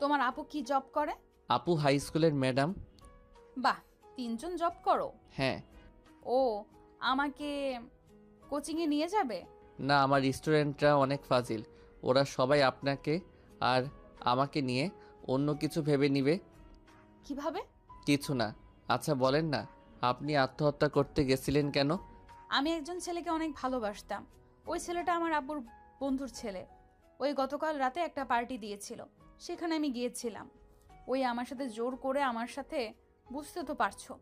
তোমার আপু কি জব করে? আপু হাই স্কুলের ম্যাডাম। বাহ, তিনজন জব করো? হ্যাঁ। ও, আমাকে কোচিংয়ে নিয়ে যাবে? না, আমার স্টুডেন্টরা অনেক ফাজিল। ওরা সবাই আপনাকে আর আমাকে নিয়ে অন্য কিছু ভেবে নিবে। কিভাবে? কিছু না। আচ্ছা বলেন না, আপনি আত্মহত্যা করতে গেছিলেন কেন? আমি একজন ছেলেকে অনেক ভালোবাসতাম। ওই ছেলেটা আমার আব্বুর বন্ধুর ছেলে। ওই গতকাল রাতে একটা পার্টি দিয়েছিল, সেখানে আমি গিয়েছিলাম। ওই আমার সাথে জোর করে আমার সাথে, বুঝতে তো পারছো,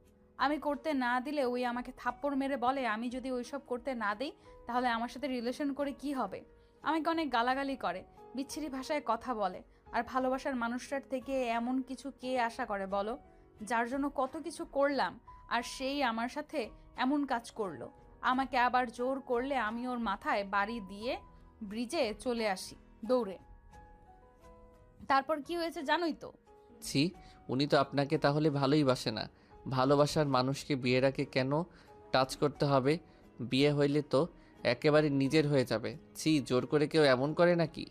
আমি করতে না দিলে ওই আমাকে থাপ্পড় মেরে বলে আমি যদি ওইসব করতে না দিই তাহলে আমার সাথে রিলেশন করে কি হবে। আমাকে অনেক গালাগালি করে, বিচ্ছিরি ভাষায় কথা বলে। আর ভালোবাসার মানুষটার থেকে এমন কিছু কে আশা করে বলো, যার জন্য কত কিছু করলাম, আর সেই আমার সাথে এমন কাজ করলো। আমাকে আবার জোর করলে আমি ওর মাথায় বাড়ি দিয়ে ব্রিজে চলে আসি দৌড়ে। তারপর কি হয়েছে জানোই তো। ছি, উনি তো আপনাকে তাহলে ভালোই বাসে না। ভালোবাসার মানুষকে বিয়ের আগে কেন টাচ করতে হবে? বিয়ে হইলে তো একেবারে নিজের হয়ে যাবে। ছি, জোর করে কেউ এমন করে নাকি?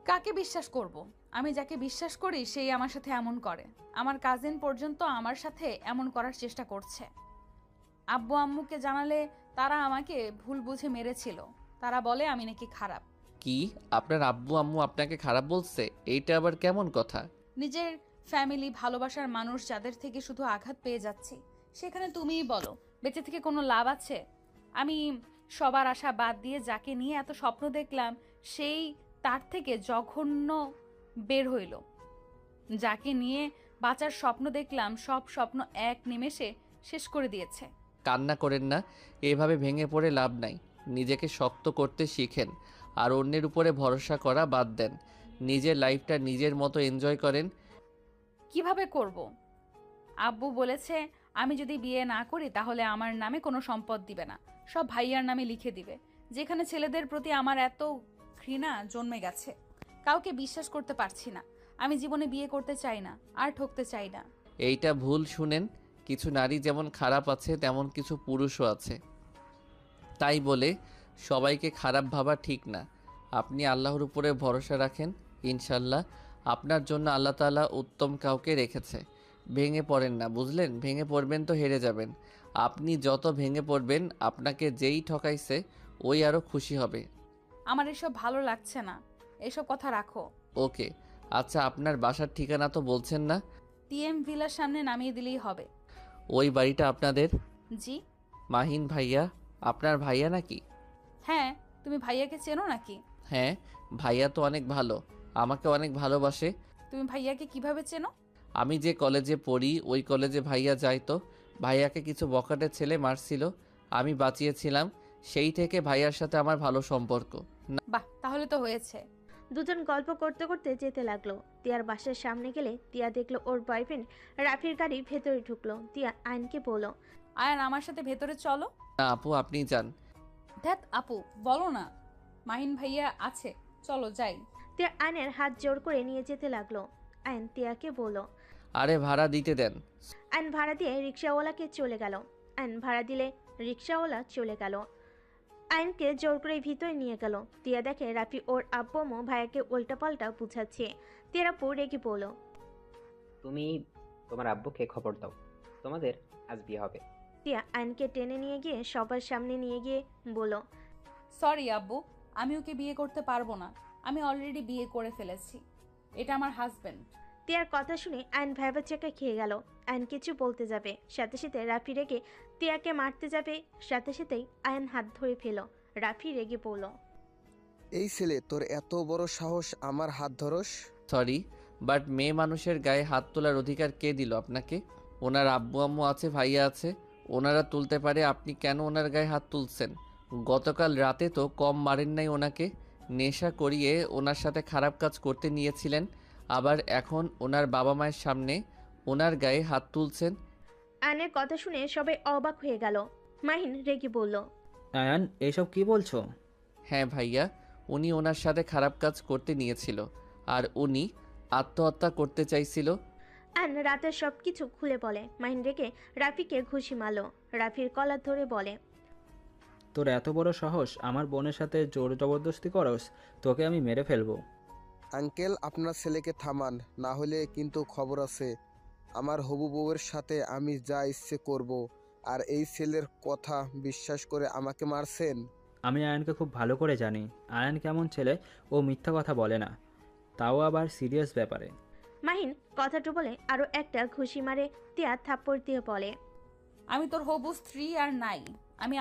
কাকে বিশ্বাস করব? আমি যাকে বিশ্বাস করি সেই আমার সাথে এমন করে। আমার কাজিন পর্যন্ত আমার সাথে এমন করার চেষ্টা করছে। আব্বু আম্মুকে জানালে তারা আমাকে ভুল বুঝে মেরেছিল। তারা বলে আমি নাকি খারাপ। কি? আপনার আব্বু আম্মু আপনাকে খারাপ বলছে? এইটা আবার কেমন কথা? নিজের ফ্যামিলি, ভালোবাসার মানুষ যাদের থেকে শুধু আঘাত পেয়ে যাচ্ছি, সেখানে তুমিই বলো বেঁচে থেকে কোনো লাভ আছে? আমি সবার আশা বাদ দিয়ে যাকে নিয়ে এত স্বপ্ন দেখলাম, সেই তার থেকে জঘন্য বের হইল। যাকে নিয়ে বাঁচার স্বপ্ন দেখলাম, সব স্বপ্ন এক নিমেষে শেষ করে দিয়েছে। কান্না করেন না, এভাবে ভেঙে পড়ে লাভ নাই। নিজেকে শক্ত করতে শিখেন আর অন্যের উপরে ভরসা করা বাদ দেন। নিজের লাইফটা নিজের মতো এনজয় করেন। কিভাবে করব? আব্বু বলেছে আমি যদি বিয়ে না করি তাহলে আমার নামে কোনো সম্পদ দিবে না, সব ভাইয়ার নামে লিখে দিবে। যেখানে ছেলেদের প্রতি আমার এত ঘৃণা জন্মে গেছে, কাউকে বিশ্বাস করতে পারছি না। আমি জীবনে বিয়ে করতে চাই না, আর ঠকতে চাই না। এইটা ভুল শুনেন। কিছু নারী যেমন খারাপ আছে তেমন কিছু পুরুষও আছে। তাই বলে সবাইকে খারাপ ভাবা ঠিক না। আপনি আল্লাহর উপরে ভরসা রাখেন, ইনশাল্লাহ আপনার জন্য আল্লাহ তাআলা উত্তম কাউকে রেখেছে। ভেঙে পড়েন না, বুঝলেন? ভেঙে পড়বেন তো হেরে যাবেন। আপনি যত ভেঙে পড়বেন আপনাকে যেই ঠকাইছে ওই আরও খুশি হবে। আমার এসব ভালো লাগছে না, এসব কথা রাখো। ওকে। আচ্ছা, আপনার বাসার ঠিকানা তো বলছেন না? টিএম ভিলার সামনে নামিয়ে দিলেই হবে। ওই বাড়িটা আপনাদের? জি। মাহিন ভাইয়া আপনার ভাইয়া নাকি? হ্যাঁ, তুমি ভাইয়াকে চেনো নাকি? হ্যাঁ, ভাইয়া তো অনেক ভালো, আমাকে অনেক ভালোবাসে। তুমি ভাইয়াকে কিভাবে চেনো? আমি যে কলেজে পড়ি ওই কলেজে ভাইয়া যায় তো। ভাইয়াকে কিছু বখাটে ছেলে মারছিল, আমি বাঁচিয়েছিলাম। সেই থেকে ভাইয়ার সাথে আমার ভালো সম্পর্ক। বাহ, তাহলে তো হয়েছে। দুজন গল্প করতে করতে যেতে লাগলো। তিয়ার বাসার সামনে গেলে তিয়া দেখলো ওর বয়ফ্রেন্ড রাফির গাড়ি ভেতরে ঢুকলো। তিয়া আয়নকে বলল, আয়ান আমার সাথে ভেতরে চলো। না আপু, আপনি যান। ধ্যাত আপু, বলো না, মাহিন ভাইয়া আছে, চলো যাই। তিয়া আয়নের হাত জোর করে নিয়ে যেতে লাগলো। আয়ন তিয়াকে বলল। আরে ভাড়া দিতে দেন। আয়ন ভাড়া দিয়ে রিক্সাওয়ালাকে চলে গেল। আয়ন ভাড়া দিলে রিক্সাওয়ালা চলে গেল। আয়নকে জোর করে ভিতরে নিয়ে গেল। তিয়া দেখে রাফি ওর আব্বু আম্মু ভাইয়াকে উল্টাপাল্টা বুঝাচ্ছে। তিয়ার আপু রেগে বলল, তুমি তোমার আব্বুকে খবর দাও, তোমাদের আজ বিয়ে হবে। তিয়া আয়নকে টেনে নিয়ে গিয়ে সবার সামনে নিয়ে গিয়ে বলল, সরি আব্বু, আমি ওকে বিয়ে করতে পারবো না। আমি অলরেডি বিয়ে করে ফেলেছি, এটা আমার হাজবেন্ড। তিয়ার কথা শুনে আয়ন ভ্যাবাচাকা খেয়ে গেল। আয়ন কিছু বলতে যাবে, সাথে সাথে রাফি রেগে তিয়াকে মারতে যাবে, সাথে সাথেই আয়ন হাত ধরে ফেল। রাফি রেগে বলল, এই ছেলে, তোর এত বড় সাহস আমার হাত ধরস? সরি, বাট মেয়ে মানুষের গায়ে হাত তোলার অধিকার কে দিল আপনাকে? ওনার আব্বু আম্মু আছে, ভাইয়া আছে, ওনারা তুলতে পারে, আপনি কেন ওনার গায়ে হাত তুলছেন? গতকাল রাতে তো কম মারেন নাই ওনাকে। নেশা করিয়ে ওনার সাথে খারাপ কাজ করতে নিয়েছিলেন, আবার এখন ওনার বাবা মায়ের সামনে ওনার গায়ে হাত তুলছেন। আয়নের কথা শুনে সবাই অবাক হয়ে গেল। মাহিন রেগে বলল, আয়ান, এসব কি বলছো? হ্যাঁ ভাইয়া, উনি ওনার সাথে খারাপ কাজ করতে নিয়েছিল আর উনি আত্মহত্যা করতে চাইছিল। আয়ন রাতের সব কিছু খুলে বলে। মাহিন রেগে রাফিকে ঘুষি মারল। রাফির কলার ধরে বলে, তোর এত বড় সাহস আমার বোনের সাথে জোর জবরদস্তি করস? তোকে আমি মেরে ফেলবো। আঙ্কেল আপনার ছেলেকে থামান, না হলে কিন্তু খবর আছে। আমার হবু বউয়ের সাথে আমি যা ইচ্ছে করব। আর এই ছেলের কথা বিশ্বাস করে আমাকে মারছেন। আমি আয়ানকে খুব ভালো করে জানি। আয়ান কেমন ছেলে, ও মিথ্যা কথা বলে না, তাও আবার সিরিয়াস ব্যাপারে। মাহিন কথাটা বলে আরও একটা ঘুষি মারে। তিয়া থাপ্পড় দিয়ে বলে, আমি তোর হবু স্ত্রী আর নাই। আমি